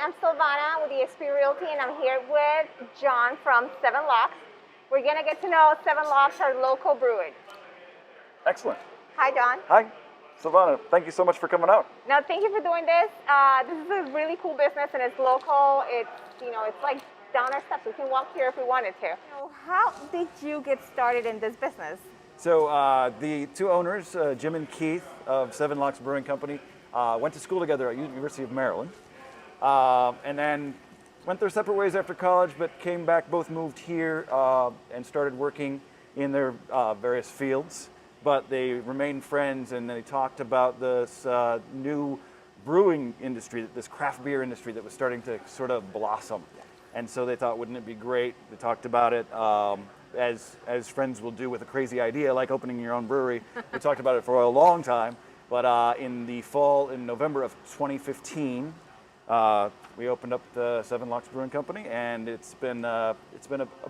I'm Silvanna with the XP Realty, and I'm here with John from Seven Locks. We're going to get to know Seven Locks, our local brewery. Excellent. Hi, John. Hi, Silvanna. Thank you so much for coming out. No, thank you for doing this. This is a really cool business, and it's local. It's, it's like down our steps. We can walk here if we wanted to. How did you get started in this business? So the two owners, Jim and Keith of Seven Locks Brewing Company, went to school together at University of Maryland, and then went their separate ways after college, but came back, both moved here and started working in their various fields. But they remained friends, and they talked about this new brewing industry, this craft beer industry that was starting to sort of blossom. And so they thought, wouldn't it be great? They talked about it as friends will do with a crazy idea, like opening your own brewery. We talked about it for a long time. But in the fall, in November of 2015, we opened up the Seven Locks Brewing Company, and it's been a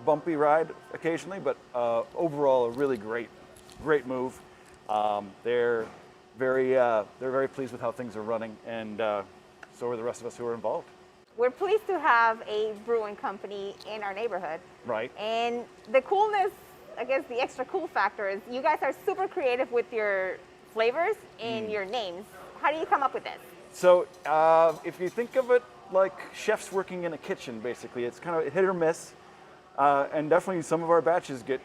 bumpy ride occasionally, but overall a really great move. They're very pleased with how things are running, and so are the rest of us who are involved. We're pleased to have a brewing company in our neighborhood. Right. And the coolness, I guess the extra cool factor is you guys are super creative with your flavors and your names. How do you come up with this? So if you think of it like chefs working in a kitchen, basically, it's kind of hit or miss, and definitely some of our batches get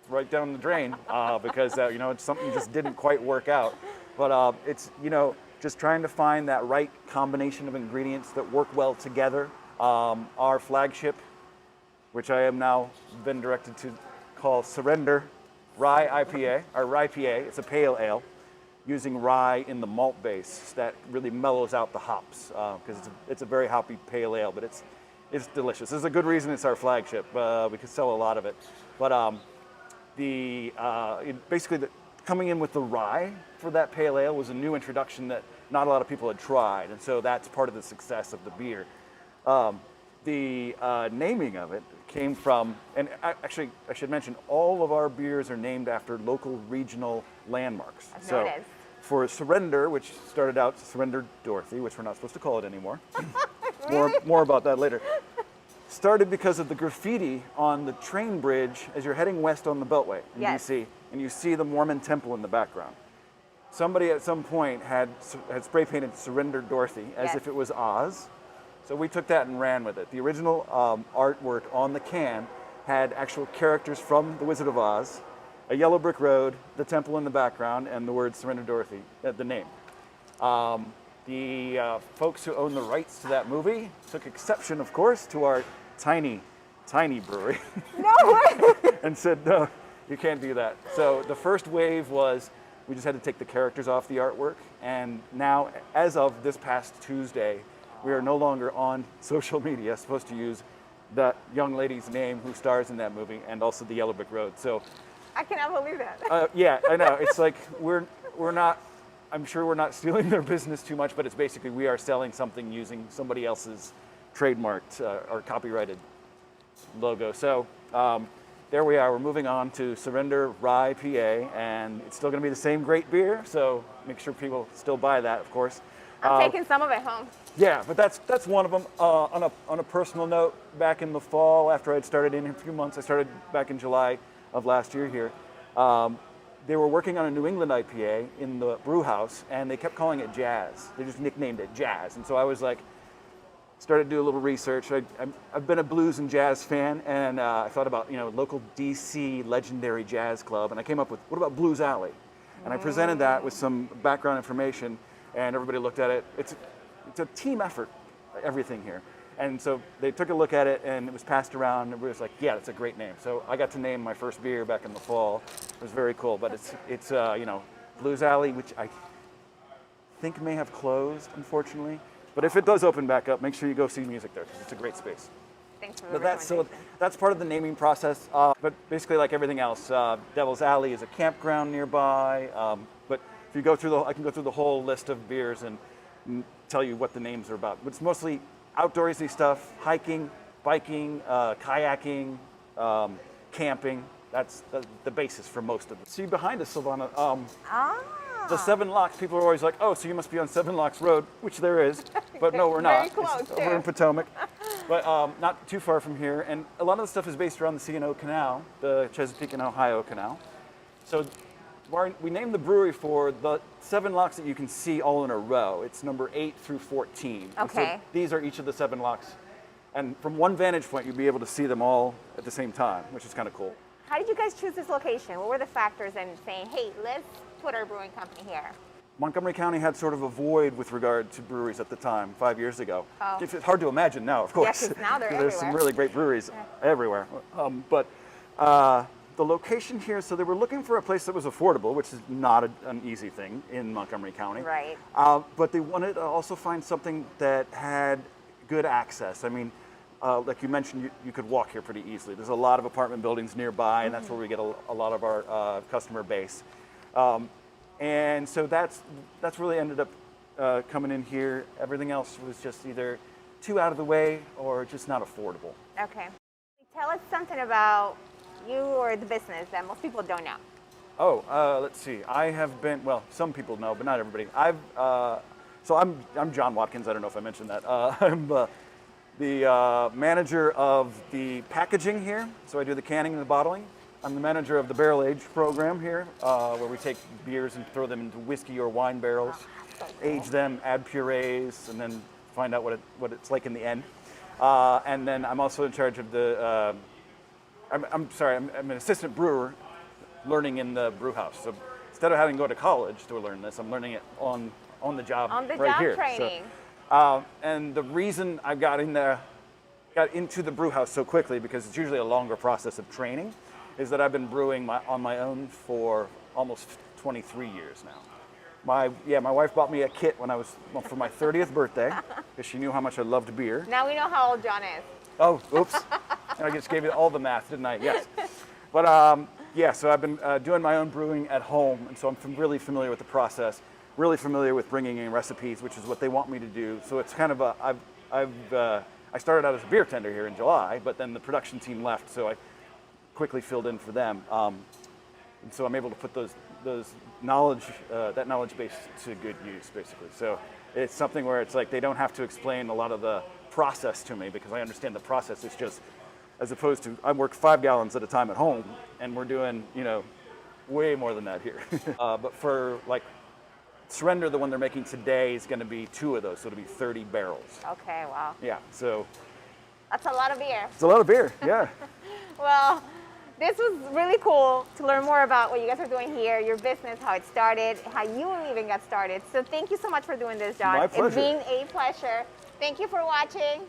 right down the drain because it's something just didn't quite work out. But it's just trying to find that right combination of ingredients that work well together. Our flagship, which I am now been directed to call Surrender Rye IPA, our Rye PA. It's a pale ale using rye in the malt base that really mellows out the hops because it's a very hoppy pale ale, but it's delicious. There's a good reason it's our flagship. We could sell a lot of it, but coming in with the rye for that pale ale was a new introduction that not a lot of people had tried, and so that's part of the success of the beer. The naming of it came from, and actually I should mention, all of our beers are named after local regional landmarks. I've So noticed. for Surrender, which started out Surrender Dorothy, which we're not supposed to call it anymore. More about that later. Started because of the graffiti on the train bridge as you're heading west on the Beltway in DC, and you see the Mormon temple in the background. Somebody at some point had spray painted Surrender Dorothy as if it was Oz. So we took that and ran with it. The original artwork on the can had actual characters from The Wizard of Oz, a yellow brick road, the temple in the background, and the word Surrender Dorothy, the name. The folks who own the rights to that movie took exception, of course, to our tiny brewery. No way! And said, no, you can't do that. So the first wave was we just had to take the characters off the artwork. And now, as of this past Tuesday, we are no longer on social media supposed to use that young lady's name who stars in that movie and also the yellow brick road. So I cannot believe that. yeah, I know. It's like we're not, I'm sure we're not stealing their business too much, but it's basically we are selling something using somebody else's trademarked or copyrighted logo. So there we are. We're moving on to Surrender Rye PA, and it's still going to be the same great beer. So make sure people still buy that, of course. I'm taking some of it home. Yeah, but that's one of them. On a personal note, back in the fall, after I'd started in a few months, I started back in July of last year here. They were working on a New England IPA in the brew house, and they kept calling it Jazz. They just nicknamed it Jazz. And so I was like, started to do a little research. I've been a blues and jazz fan, and I thought about local DC legendary jazz club, and I came up with, what about Blues Alley? And I presented that with some background information, and everybody looked at it. It's a team effort, everything here. And so they took a look at it, and it was passed around, and everybody was like, yeah, that's a great name. So I got to name my first beer back in the fall. It was very cool, but it's Blues Alley, which I think may have closed, unfortunately. But if it does open back up, make sure you go see music there, because it's a great space. Thanks for the But recommendation. that's part of the naming process. But basically, like everything else, Devil's Alley is a campground nearby. But if you go through I can go through the whole list of beers and tell you what the names are about. But it's mostly outdoorsy stuff: hiking, biking, kayaking, camping. That's the basis for most of it. See behind us, Silvanna. the 7 Locks, people are always like, oh, so you must be on 7 Locks Road, which there is, but no, we're not. Very close, too. We're in Potomac, but not too far from here. And a lot of the stuff is based around the C&O Canal, the Chesapeake and Ohio Canal. So we named the brewery for the 7 locks that you can see all in a row. It's number 8 through 14. And Okay. so these are each of the 7 locks. And from one vantage point, you'll be able to see them all at the same time, which is kind of cool. How did you guys choose this location? What were the factors in saying, hey, let's put our brewing company here? Montgomery County had sort of a void with regard to breweries at the time, 5 years ago. Oh. It's hard to imagine now, of course. Yeah, 'cause now they're There's some everywhere. really great breweries everywhere. But the location here, so they were looking for a place that was affordable, which is not an easy thing in Montgomery County. Right. But they wanted to also find something that had good access. I mean, like you mentioned, you could walk here pretty easily. There's a lot of apartment buildings nearby, and that's where we get a lot of our customer base. And so that's really ended up coming in here. Everything else was just either too out of the way or just not affordable. Okay. Tell us something about you or the business that most people don't know. Oh, let's see. I have been, well, some people know, but not everybody. So I'm John Watkins. I don't know if I mentioned that. I'm the manager of the packaging here. So I do the canning and the bottling. I'm the manager of the barrel age program here, where we take beers and throw them into whiskey or wine barrels, age them, add purees, and then find out what it's like in the end. And then I'm also in charge of the, I'm an assistant brewer learning in the brew house. So instead of having to go to college to learn this, I'm learning it on the job On the right job here. training. So, and the reason I got into the brew house so quickly, because it's usually a longer process of training, is that I've been brewing on my own for almost 23 years now. My wife bought me a kit for my 30th birthday, because she knew how much I loved beer. Now we know how old John is. Oh, oops. And I just gave you all the math, didn't I? Yes. But yeah, so I've been doing my own brewing at home, and so I'm really familiar with the process, really familiar with bringing in recipes, which is what they want me to do. So it's kind of I started out as a beer tender here in July, but then the production team left, so I quickly filled in for them. And so I'm able to put that knowledge base to good use, basically. So it's something where it's like they don't have to explain a lot of the process to me, because I understand the process is just, as opposed to I work 5 gallons at a time at home, and we're doing way more than that here. But for like Surrender, the one they're making today, is going to be 2 of those, so it'll be 30 barrels. Okay, wow. Yeah, so That's a lot of beer. it's a lot of beer. Yeah. Well, this was really cool to learn more about what you guys are doing here, your business, how it started, how you even got started. So thank you so much for doing this, John. My pleasure. It's been a pleasure. Thank you for watching.